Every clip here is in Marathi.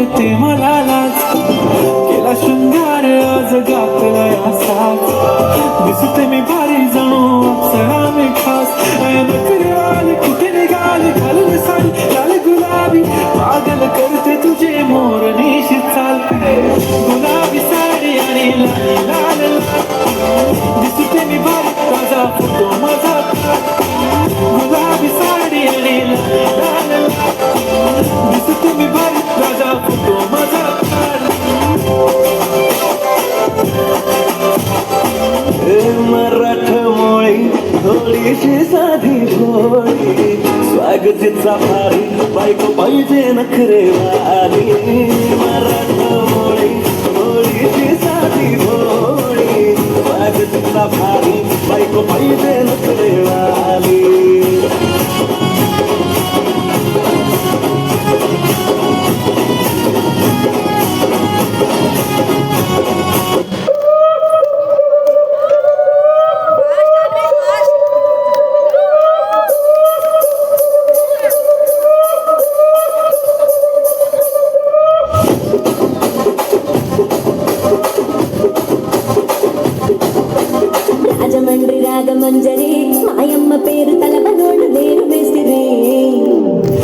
येते मला लाज केला शृंगार आज गातलाय असाच दिसते मी भारी जणू अप्सरा मी खास नखरेवाली कुठे निघाली घालून साडी लाल गुलाबी पागल करते तुझे मोरनीशी चाल गुलाबी साडी आणि लाल लाल दिसते मी भारी ताजा फोटो माझा गुलाबी साडी आणि लाल लाल दिसते मी भारी ताजा फोटो माझा मराठमोळी थोडीशी साधी भोळी स्वागतीचा भारी बायको पाहिजे नखरेवाली मराठमोळी थोडीशी साधी भोळी स्वागतीचा भारी बायको पाहिजे नखरेवाली మంజరి మాయమ్మ పేరు తలపనోడు నేను వేసిరి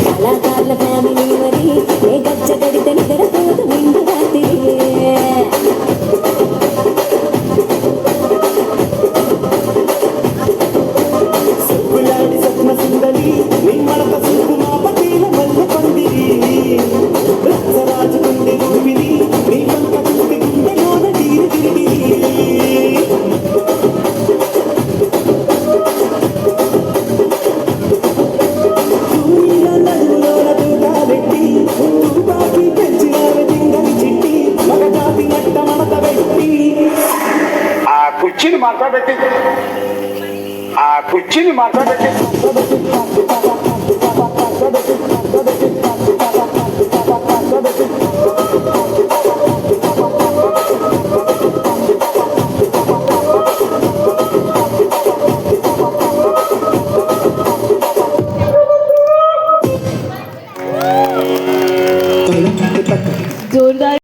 కళాకారుల ఫ్యామిలీ మరి ఏ గచ్చ గడితే నిద్రపోదు నిండు రాత్రి సుబ్బులాడి స్వప్న సుందరి నీ మడత సుబ్బు మా పటీల మల్లె పందిరి రసరాజు గుండె గుంపిని నీ పంట గుండె గుండెలోన తీరి తిరిగి కుర్చీని जोरदार